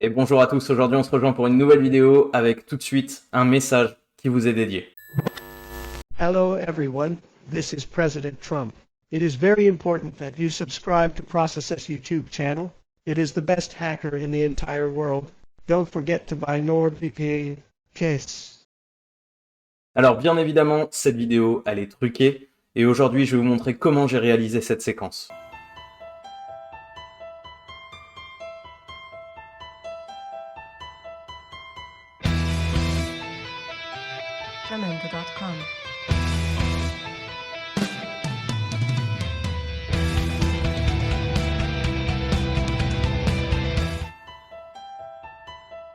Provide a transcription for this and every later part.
Et bonjour à tous, aujourd'hui on se rejoint pour une nouvelle vidéo avec tout de suite un message qui vous est dédié. Hello everyone, this is President Trump. It is very important that you subscribe to ProcessS YouTube channel. It is the best hacker in the entire world. Don't forget to buy NordVPN case. Alors bien évidemment, cette vidéo elle est truquée et aujourd'hui je vais vous montrer comment j'ai réalisé cette séquence. Jamendo.com.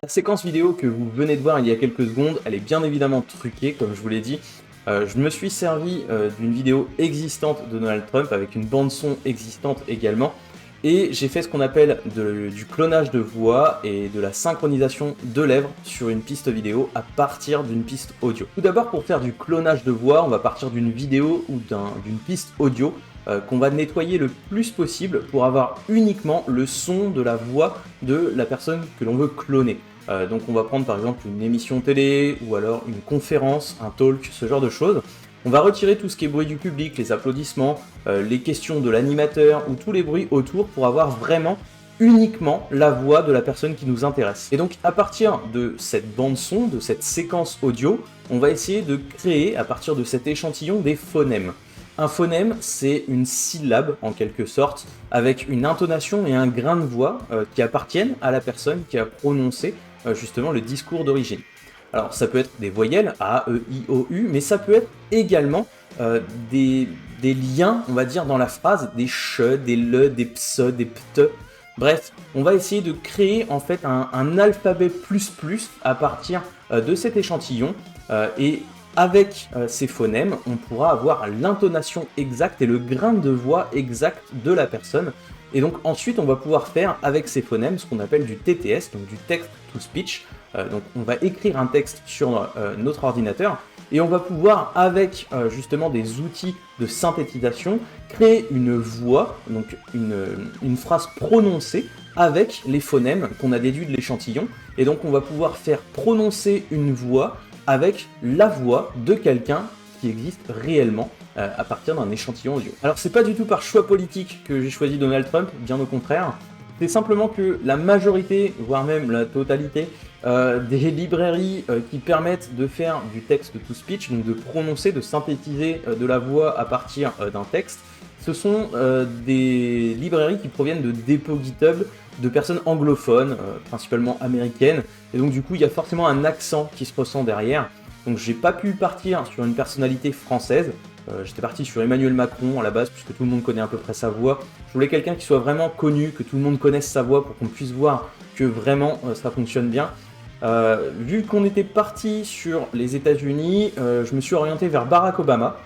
La séquence vidéo que vous venez de voir il y a quelques secondes, elle est bien évidemment truquée comme je vous l'ai dit. Je me suis servi d'une vidéo existante de Donald Trump avec une bande son existante également. Et j'ai fait ce qu'on appelle du clonage de voix et de la synchronisation de lèvres sur une piste vidéo à partir d'une piste audio. Tout d'abord, pour faire du clonage de voix, on va partir d'une vidéo ou d'une piste audio qu'on va nettoyer le plus possible pour avoir uniquement le son de la voix de la personne que l'on veut cloner. Donc on va prendre par exemple une émission télé ou alors une conférence, un talk, ce genre de choses. On va retirer tout ce qui est bruit du public, les applaudissements, les questions de l'animateur ou tous les bruits autour pour avoir vraiment uniquement la voix de la personne qui nous intéresse. Et donc à partir de cette bande son, de cette séquence audio, on va essayer de créer à partir de cet échantillon des phonèmes. Un phonème, c'est une syllabe en quelque sorte, avec une intonation et un grain de voix qui appartiennent à la personne qui a prononcé justement le discours d'origine. Alors ça peut être des voyelles, A, E, I, O, U, mais ça peut être également des liens, on va dire, dans la phrase, des ch, des le, des ps, des pt. Bref, on va essayer de créer en fait un alphabet plus à partir de cet échantillon et avec ces phonèmes, on pourra avoir l'intonation exacte et le grain de voix exact de la personne. Et donc ensuite, on va pouvoir faire avec ces phonèmes ce qu'on appelle du TTS, donc du text-to-speech. Donc on va écrire un texte sur notre ordinateur et on va pouvoir, avec justement des outils de synthétisation, créer une voix, donc une phrase prononcée avec les phonèmes qu'on a déduits de l'échantillon. Et donc on va pouvoir faire prononcer une voix avec la voix de quelqu'un qui existe réellement à partir d'un échantillon audio. Alors c'est pas du tout par choix politique que j'ai choisi Donald Trump, bien au contraire. C'est simplement que la majorité, voire même la totalité, des librairies qui permettent de faire du text-to-speech, donc de prononcer, de synthétiser de la voix à partir d'un texte, ce sont des librairies qui proviennent de dépôts GitHub de personnes anglophones, principalement américaines, et donc du coup il y a forcément un accent qui se ressent derrière. Donc j'ai pas pu partir sur une personnalité française, j'étais parti sur Emmanuel Macron à la base, puisque tout le monde connaît à peu près sa voix. Je voulais quelqu'un qui soit vraiment connu, que tout le monde connaisse sa voix pour qu'on puisse voir que vraiment ça fonctionne bien. Vu qu'on était parti sur les États-Unis, je me suis orienté vers Barack Obama,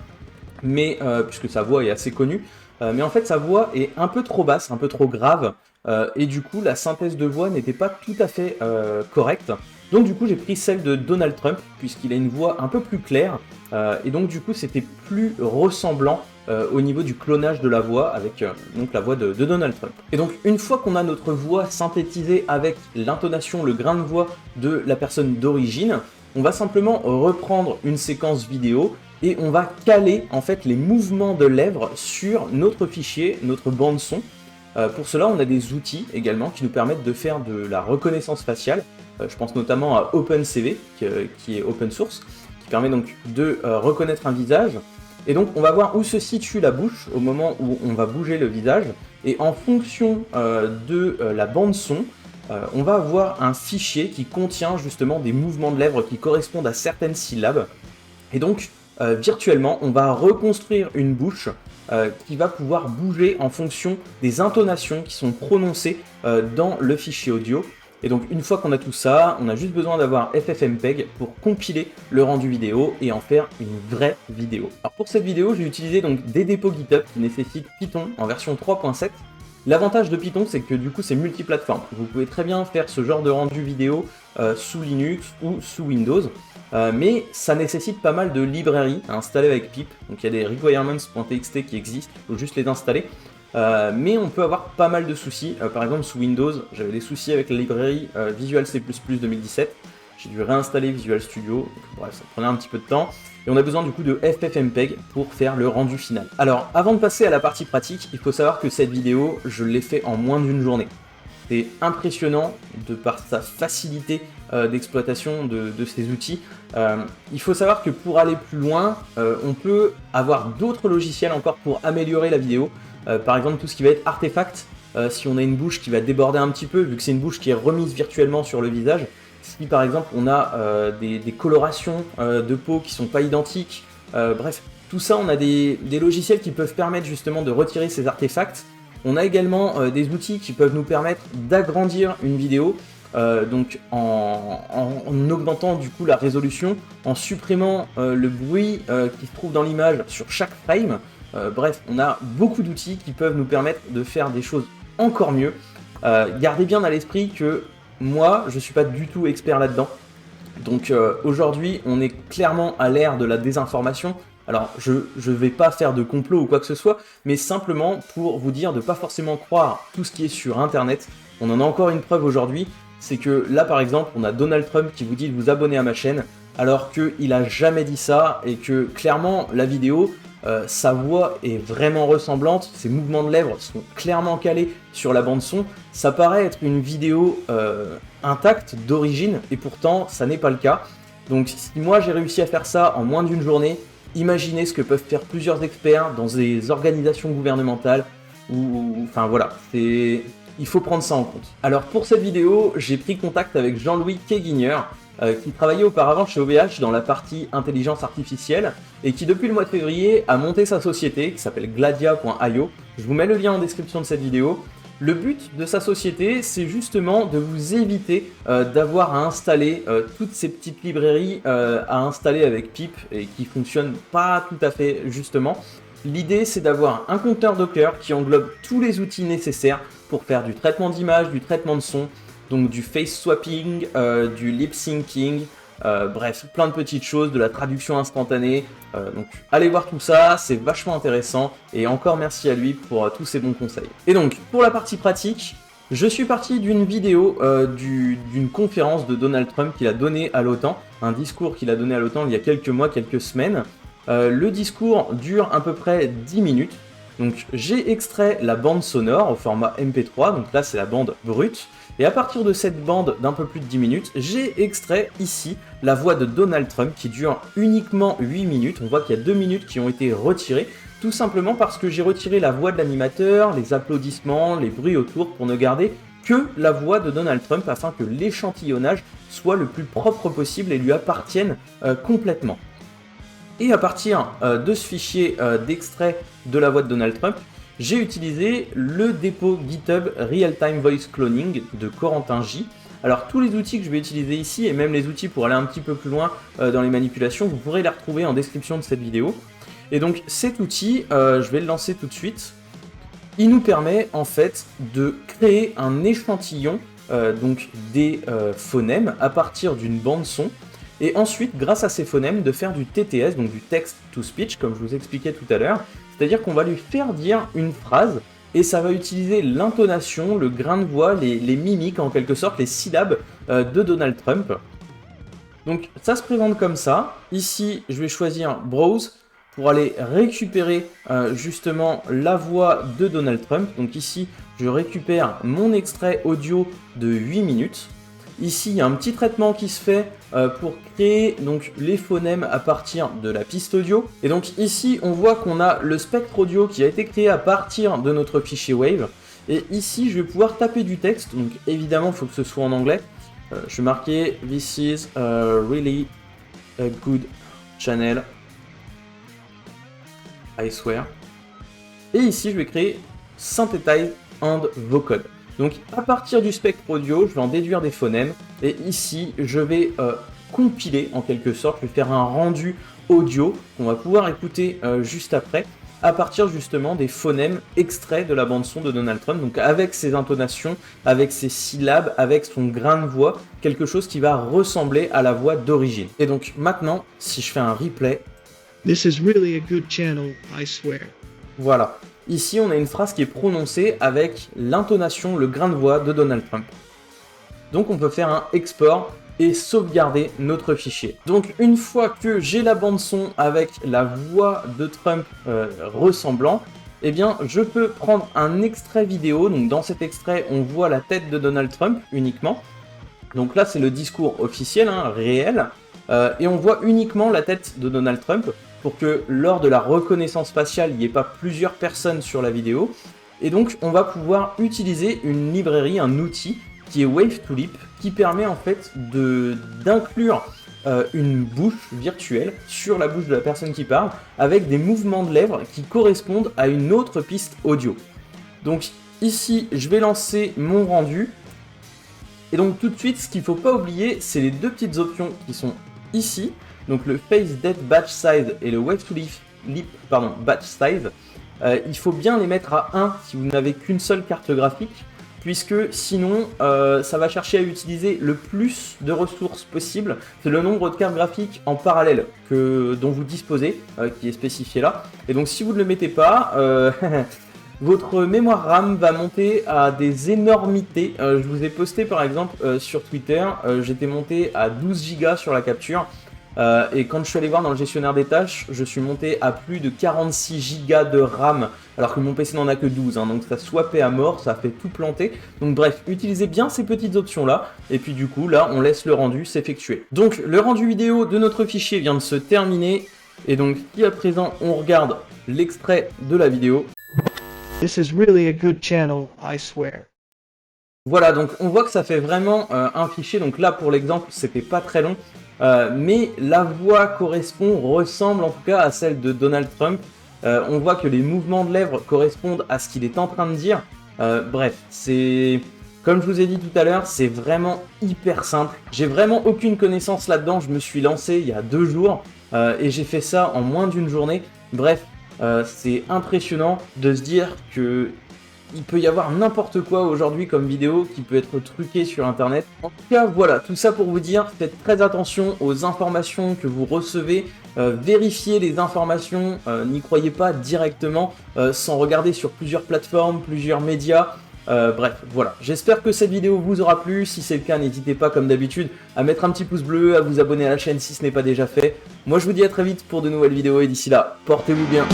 mais puisque sa voix est assez connue, mais en fait sa voix est un peu trop basse, un peu trop grave, et du coup la synthèse de voix n'était pas tout à fait correcte. Donc du coup j'ai pris celle de Donald Trump, puisqu'il a une voix un peu plus claire, et donc du coup c'était plus ressemblant au niveau du clonage de la voix avec donc la voix de Donald Trump. Et donc une fois qu'on a notre voix synthétisée avec l'intonation, le grain de voix de la personne d'origine, on va simplement reprendre une séquence vidéo et on va caler en fait les mouvements de lèvres sur notre fichier, notre bande son. Pour cela, on a des outils également qui nous permettent de faire de la reconnaissance faciale. Je pense notamment à OpenCV, qui est open source, qui permet donc de reconnaître un visage. Et donc, on va voir où se situe la bouche au moment où on va bouger le visage. Et en fonction de la bande son, on va avoir un fichier qui contient justement des mouvements de lèvres qui correspondent à certaines syllabes. Et donc, virtuellement, on va reconstruire une bouche qui va pouvoir bouger en fonction des intonations qui sont prononcées dans le fichier audio. Et donc une fois qu'on a tout ça, on a juste besoin d'avoir FFmpeg pour compiler le rendu vidéo et en faire une vraie vidéo. Alors pour cette vidéo, j'ai utilisé donc des dépôts GitHub qui nécessitent Python en version 3.7. L'avantage de Python, c'est que du coup c'est multiplateforme. Vous pouvez très bien faire ce genre de rendu vidéo sous Linux ou sous Windows. Mais ça nécessite pas mal de librairies à installer avec pip. Donc il y a des requirements.txt qui existent, il faut juste les installer. mais on peut avoir pas mal de soucis. Par exemple, sous Windows, j'avais des soucis avec la librairie Visual C++ 2017. J'ai dû réinstaller Visual Studio, bref, ça prenait un petit peu de temps. Et on a besoin du coup de FFmpeg pour faire le rendu final. Alors, avant de passer à la partie pratique, il faut savoir que cette vidéo, je l'ai fait en moins d'une journée. C'est impressionnant de par sa facilité d'exploitation de ces outils. Il faut savoir que pour aller plus loin, on peut avoir d'autres logiciels encore pour améliorer la vidéo. Par exemple, tout ce qui va être artefact, si on a une bouche qui va déborder un petit peu, vu que c'est une bouche qui est remise virtuellement sur le visage. Si par exemple on a des colorations de peau qui sont pas identiques, bref, tout ça, on a des logiciels qui peuvent permettre justement de retirer ces artefacts. On a également des outils qui peuvent nous permettre d'agrandir une vidéo, donc en augmentant du coup la résolution, en supprimant le bruit qui se trouve dans l'image sur chaque frame. Bref, on a beaucoup d'outils qui peuvent nous permettre de faire des choses encore mieux. Gardez bien à l'esprit que moi, je ne suis pas du tout expert là-dedans. Donc aujourd'hui, on est clairement à l'ère de la désinformation. Alors, je ne vais pas faire de complot ou quoi que ce soit, mais simplement pour vous dire de ne pas forcément croire tout ce qui est sur Internet. On en a encore une preuve aujourd'hui, c'est que là, par exemple, on a Donald Trump qui vous dit de vous abonner à ma chaîne, alors qu'il n'a jamais dit ça, et que clairement, la vidéo, sa voix est vraiment ressemblante, ses mouvements de lèvres sont clairement calés sur la bande son. Ça paraît être une vidéo intacte, d'origine, et pourtant, ça n'est pas le cas. Donc, si moi j'ai réussi à faire ça en moins d'une journée, imaginez ce que peuvent faire plusieurs experts dans des organisations gouvernementales, enfin voilà, il faut prendre ça en compte. Alors pour cette vidéo, j'ai pris contact avec Jean-Louis Keguigner, qui travaillait auparavant chez OVH dans la partie intelligence artificielle, et qui depuis le mois de février a monté sa société, qui s'appelle gladia.io. Je vous mets le lien en description de cette vidéo. Le but de sa société, c'est justement de vous éviter d'avoir à installer toutes ces petites librairies à installer avec Pip et qui fonctionnent pas tout à fait justement. L'idée, c'est d'avoir un conteneur Docker qui englobe tous les outils nécessaires pour faire du traitement d'image, du traitement de son, donc du face swapping, du lip syncing, bref, plein de petites choses, de la traduction instantanée. Donc allez voir tout ça, c'est vachement intéressant et encore merci à lui pour tous ses bons conseils. Et donc pour la partie pratique, je suis parti d'une vidéo d'une conférence de Donald Trump qu'il a donnée à l'OTAN, un discours qu'il a donné à l'OTAN il y a quelques mois, quelques semaines. Le discours dure à peu près 10 minutes. Donc j'ai extrait la bande sonore au format MP3, donc là c'est la bande brute. Et à partir de cette bande d'un peu plus de 10 minutes, j'ai extrait ici la voix de Donald Trump qui dure uniquement 8 minutes. On voit qu'il y a 2 minutes qui ont été retirées, tout simplement parce que j'ai retiré la voix de l'animateur, les applaudissements, les bruits autour pour ne garder que la voix de Donald Trump afin que l'échantillonnage soit le plus propre possible et lui appartienne complètement. Et à partir de ce fichier d'extrait de la voix de Donald Trump, j'ai utilisé le dépôt GitHub Real-Time Voice Cloning de Corentin J. Alors tous les outils que je vais utiliser ici, et même les outils pour aller un petit peu plus loin dans les manipulations, vous pourrez les retrouver en description de cette vidéo. Et donc cet outil, je vais le lancer tout de suite. Il nous permet en fait de créer un échantillon donc des phonèmes à partir d'une bande son. Et ensuite, grâce à ces phonèmes, de faire du TTS, donc du text-to-speech, comme je vous expliquais tout à l'heure. C'est-à-dire qu'on va lui faire dire une phrase, et ça va utiliser l'intonation, le grain de voix, les mimiques, en quelque sorte, les syllabes de Donald Trump. Donc ça se présente comme ça. Ici, je vais choisir Browse pour aller récupérer justement la voix de Donald Trump. Donc ici, je récupère mon extrait audio de 8 minutes. Ici, il y a un petit traitement qui se fait pour créer donc, les phonèmes à partir de la piste audio. Et donc ici, on voit qu'on a le spectre audio qui a été créé à partir de notre fichier Wave. Et ici, je vais pouvoir taper du texte. Donc évidemment, il faut que ce soit en anglais. Je vais marquer « This is a really a good channel. I swear ». Et ici, je vais créer « Synthesize and Vocode ». Donc à partir du spectre audio, je vais en déduire des phonèmes, et ici je vais compiler en quelque sorte, je vais faire un rendu audio qu'on va pouvoir écouter juste après, à partir justement des phonèmes extraits de la bande son de Donald Trump, donc avec ses intonations, avec ses syllabes, avec son grain de voix, quelque chose qui va ressembler à la voix d'origine. Et donc maintenant, si je fais un replay, This is really a good channel, I swear. voilà. ici on a une phrase qui est prononcée avec l'intonation, le grain de voix de Donald Trump. Donc on peut faire un export et sauvegarder notre fichier. Donc une fois que j'ai la bande son avec la voix de Trump ressemblant, eh bien je peux prendre un extrait vidéo. Donc dans cet extrait, on voit la tête de Donald Trump uniquement. Donc là c'est le discours officiel, hein, réel, et on voit uniquement la tête de Donald Trump pour que lors de la reconnaissance faciale, il n'y ait pas plusieurs personnes sur la vidéo. Et donc on va pouvoir utiliser une librairie, un outil qui est Wave2Lip, qui permet en fait d'inclure une bouche virtuelle sur la bouche de la personne qui parle, avec des mouvements de lèvres qui correspondent à une autre piste audio. Donc ici, je vais lancer mon rendu. Et donc tout de suite, ce qu'il ne faut pas oublier, c'est les deux petites options qui sont ici. Donc le Face Depth Batch Size et le Wave2Lip Batch Size. Il faut bien les mettre à 1 si vous n'avez qu'une seule carte graphique, puisque sinon ça va chercher à utiliser le plus de ressources possible. C'est le nombre de cartes graphiques en parallèle dont vous disposez, qui est spécifié là. Et donc si vous ne le mettez pas, votre mémoire RAM va monter à des énormités. Je vous ai posté par exemple sur Twitter, j'étais monté à 12 Go sur la capture. Et quand je suis allé voir dans le gestionnaire des tâches, je suis monté à plus de 46 Go de RAM, alors que mon PC n'en a que 12, hein, donc ça swappait à mort, ça a fait tout planter. Donc bref, utilisez bien ces petites options-là, et puis du coup, là, on laisse le rendu s'effectuer. Donc le rendu vidéo de notre fichier vient de se terminer, et donc si à présent on regarde l'extrait de la vidéo. This is really a good channel, I swear. Voilà, donc on voit que ça fait vraiment un fichier, donc là pour l'exemple, c'était pas très long. Mais la voix ressemble en tout cas à celle de Donald Trump. On voit que les mouvements de lèvres correspondent à ce qu'il est en train de dire. Bref, c'est comme je vous ai dit tout à l'heure, c'est vraiment hyper simple. J'ai vraiment aucune connaissance là-dedans. Je me suis lancé il y a 2 jours et j'ai fait ça en moins d'une journée. Bref, c'est impressionnant de se dire que il peut y avoir n'importe quoi aujourd'hui comme vidéo qui peut être truqué sur internet. En tout cas, voilà, tout ça pour vous dire, faites très attention aux informations que vous recevez, vérifiez les informations, n'y croyez pas directement sans regarder sur plusieurs plateformes, plusieurs médias. Bref, voilà, j'espère que cette vidéo vous aura plu. Si c'est le cas, n'hésitez pas comme d'habitude à mettre un petit pouce bleu, à vous abonner à la chaîne si ce n'est pas déjà fait. Moi je vous dis à très vite pour de nouvelles vidéos et d'ici là, portez-vous bien.